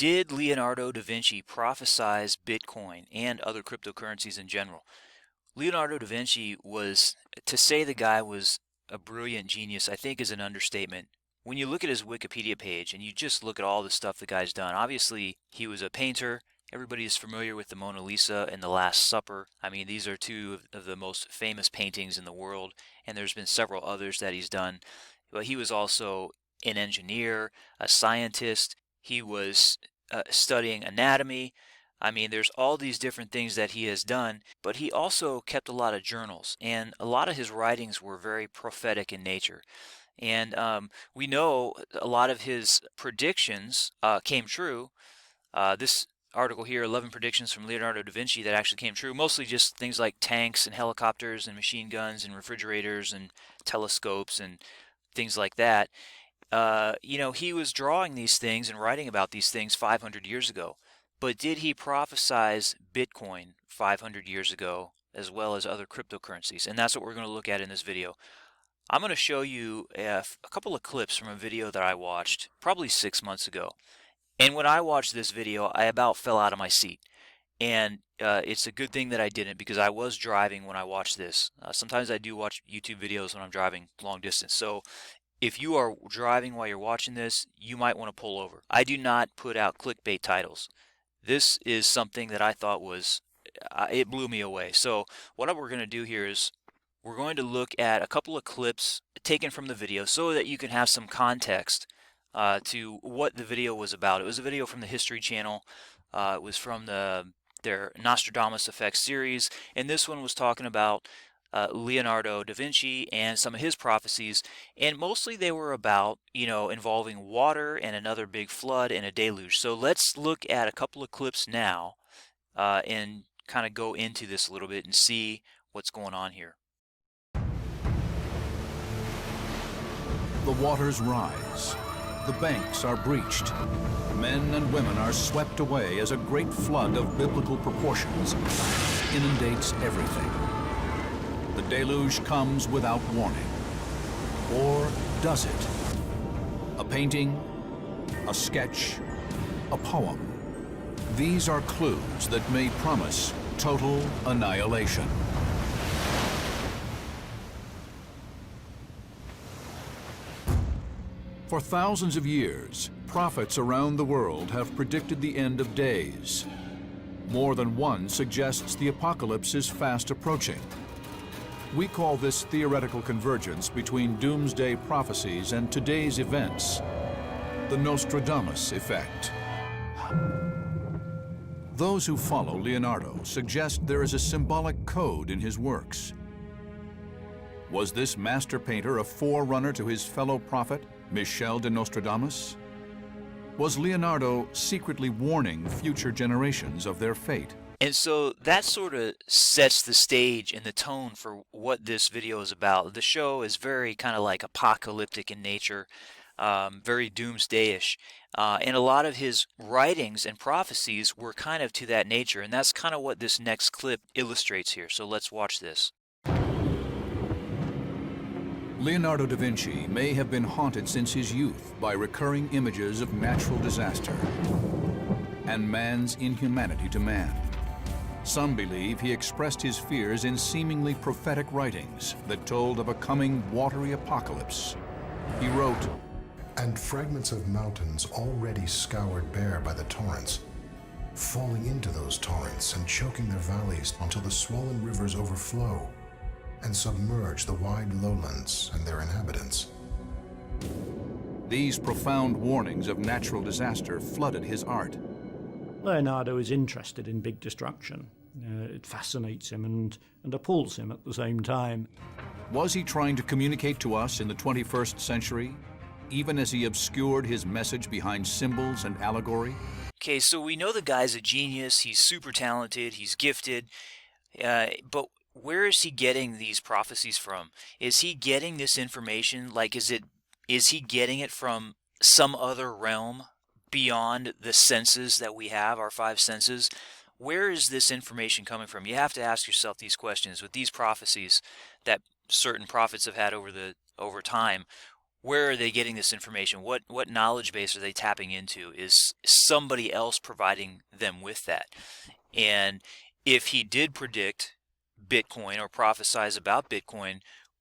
Did Leonardo da Vinci prophesize Bitcoin and other cryptocurrencies in general? Leonardo da Vinci was, to say the guy was a brilliant genius, I think is an understatement. When you look at his Wikipedia page and you just look at all the stuff the guy's done, obviously he was a painter. Everybody is familiar with the Mona Lisa and the Last Supper. I mean, these are two of the most famous paintings in the world, and there's been several others that he's done. But he was also an engineer, a scientist. He was studying anatomy. I mean, there's all these different things that he has done, but he also kept a lot of journals, and a lot of his writings were very prophetic in nature. And we know a lot of his predictions came true. This article here, 11 predictions from Leonardo da Vinci that actually came true, mostly just things like tanks and helicopters and machine guns and refrigerators and telescopes and things like that. He was drawing these things and writing about these things 500 years ago. But did he prophesize Bitcoin 500 years ago, as well as other cryptocurrencies? And that's what we're going to look at in this video. I'm going to show you a couple of clips from a video that I watched probably 6 months ago. And when I watched this video, I about fell out of my seat. And it's a good thing that I didn't, because I was driving when I watched this. Sometimes I do watch YouTube videos when I'm driving long distance. So if you are driving while you're watching this, you might want to pull over. I do not put out clickbait titles. This is something that I thought was, it blew me away. So what we're going to do here is we're going to look at a couple of clips taken from the video so that you can have some context to what the video was about. It was a video from the History Channel. It was from their Nostradamus Effect series, and this one was talking about Leonardo da Vinci and some of his prophecies, and mostly they were about, involving water and another big flood and a deluge. So let's look at a couple of clips now and kind of go into this a little bit and see what's going on here. The waters rise. The banks are breached. Men and women are swept away as a great flood of biblical proportions inundates everything. The deluge comes without warning. Or does it? A painting, a sketch, a poem. These are clues that may promise total annihilation. For thousands of years, prophets around the world have predicted the end of days. More than one suggests the apocalypse is fast approaching. We call this theoretical convergence between doomsday prophecies and today's events the Nostradamus effect. Those who follow Leonardo suggest there is a symbolic code in his works. Was this master painter a forerunner to his fellow prophet, Michel de Nostradamus? Was Leonardo secretly warning future generations of their fate? And so that sort of sets the stage and the tone for what this video is about. The show is very kind of like apocalyptic in nature, very doomsday-ish. And a lot of his writings and prophecies were kind of to that nature. And that's kind of what this next clip illustrates here. So let's watch this. Leonardo da Vinci may have been haunted since his youth by recurring images of natural disaster and man's inhumanity to man. Some believe he expressed his fears in seemingly prophetic writings that told of a coming watery apocalypse. He wrote, "And fragments of mountains already scoured bare by the torrents, falling into those torrents and choking their valleys until the swollen rivers overflow and submerge the wide lowlands and their inhabitants." These profound warnings of natural disaster flooded his art. Leonardo is interested in big destruction. It fascinates him and appalls him at the same time. Was he trying to communicate to us in the 21st century, even as he obscured his message behind symbols and allegory? Okay, so we know the guy's a genius. He's super talented. He's gifted. But where is he getting these prophecies from? Is he getting this information? Like, is he getting it from some other realm beyond the senses that we have, our five senses? Where is this information coming from? You have to ask yourself these questions with these prophecies that certain prophets have had over time. where are they getting this information? What knowledge base are they tapping into? Is somebody else providing them with that? And if he did predict Bitcoin or prophesize about Bitcoin,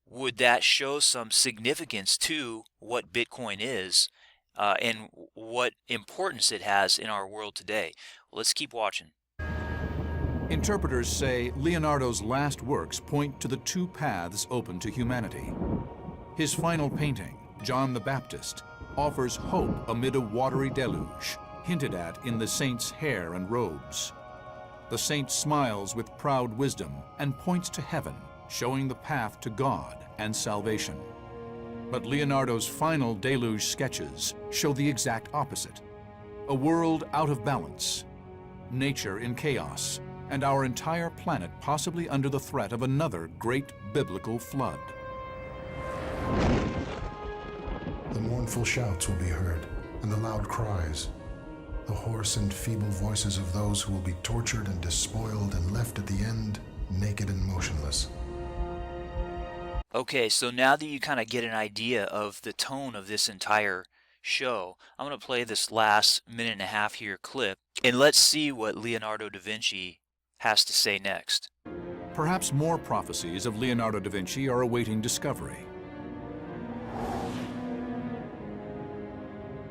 would that show some significance to what Bitcoin is and what importance it has in our world today? Let's keep watching. Interpreters say Leonardo's last works point to the two paths open to humanity. His final painting, John the Baptist, offers hope amid a watery deluge, hinted at in the saint's hair and robes. The saint smiles with proud wisdom and points to heaven, showing the path to God and salvation. But Leonardo's final deluge sketches show the exact opposite: a world out of balance, nature in chaos, and our entire planet possibly under the threat of another great biblical flood. The mournful shouts will be heard, and the loud cries, the hoarse and feeble voices of those who will be tortured and despoiled and left at the end naked and motionless. Okay, so now that you kind of get an idea of the tone of this entire show, I'm going to play this last minute and a half here clip, and let's see what Leonardo da Vinci has to say next. Perhaps more prophecies of Leonardo da Vinci are awaiting discovery.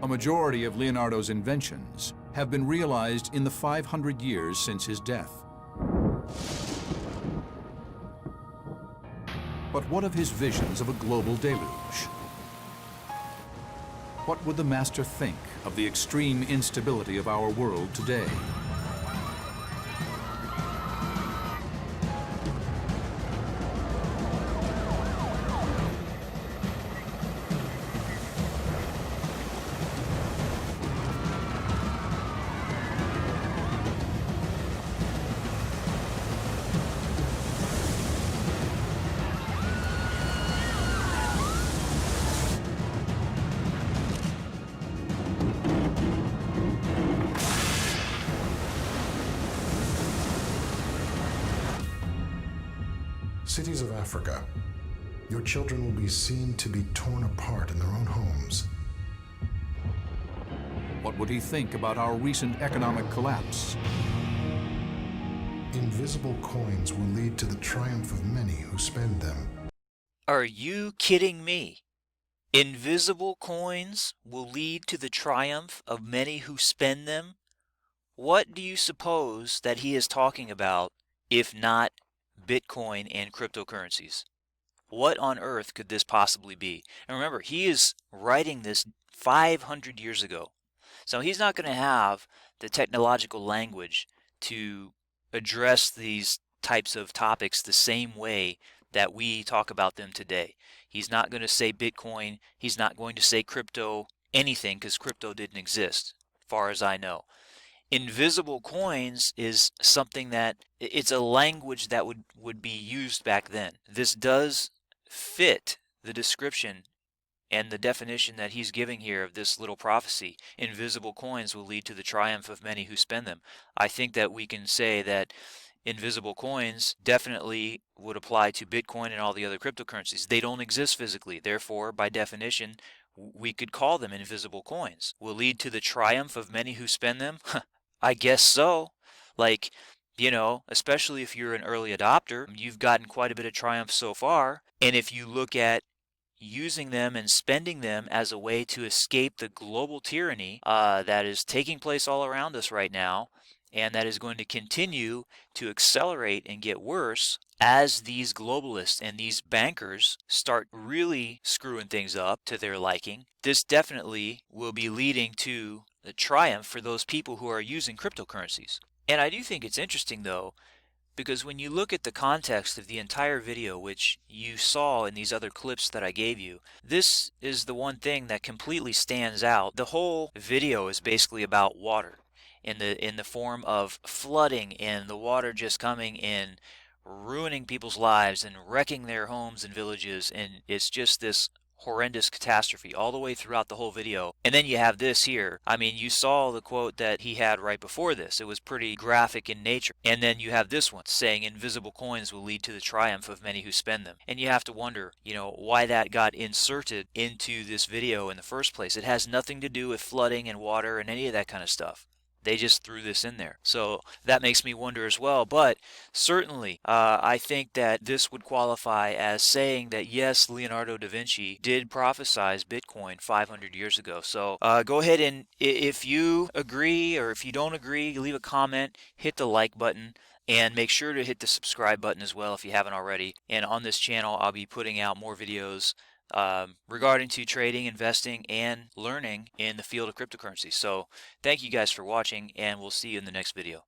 A majority of Leonardo's inventions have been realized in the 500 years since his death. But what of his visions of a global deluge? What would the master think of the extreme instability of our world today? Cities of Africa, your children will be seen to be torn apart in their own homes. What would he think about our recent economic collapse? Invisible coins will lead to the triumph of many who spend them. Are you kidding me? Invisible coins will lead to the triumph of many who spend them? What do you suppose that he is talking about, if not Bitcoin and cryptocurrencies? What on earth could this possibly be? And remember, he is writing this 500 years ago. So he's not going to have the technological language to address these types of topics the same way that we talk about them today. He's not going to say Bitcoin. He's not going to say crypto, anything, because crypto didn't exist, as far as I know. Invisible coins is something that it's a language that would be used back then. This does fit the description and the definition that he's giving here of this little prophecy. Invisible coins will lead to the triumph of many who spend them. I think that we can say that invisible coins definitely would apply to Bitcoin and all the other cryptocurrencies. They don't exist physically. Therefore, by definition, we could call them invisible coins. Will lead to the triumph of many who spend them? I guess so. Like, you know, especially if you're an early adopter, you've gotten quite a bit of triumph so far. And if you look at using them and spending them as a way to escape the global tyranny that is taking place all around us right now, and that is going to continue to accelerate and get worse as these globalists and these bankers start really screwing things up to their liking, this definitely will be leading to the triumph for those people who are using cryptocurrencies. And I do think it's interesting, though, because when you look at the context of the entire video, which you saw in these other clips that I gave you, this is the one thing that completely stands out. The whole video is basically about water in the form of flooding and the water just coming in, ruining people's lives and wrecking their homes and villages, and it's just this horrendous catastrophe all the way throughout the whole video. And then you have this here. I mean, you saw the quote that he had right before this. It was pretty graphic in nature. And then you have this one saying invisible coins will lead to the triumph of many who spend them. And you have to wonder, you know, why that got inserted into this video in the first place. It has nothing to do with flooding and water and any of that kind of stuff. They just threw this in there. So that makes me wonder as well. But certainly, I think that this would qualify as saying that, yes, Leonardo da Vinci did prophesize Bitcoin 500 years ago. So go ahead and, if you agree or if you don't agree, leave a comment, hit the like button. And make sure to hit the subscribe button as well if you haven't already. And on this channel, I'll be putting out more videos regarding to trading, investing, and learning in the field of cryptocurrency. So thank you guys for watching, and we'll see you in the next video.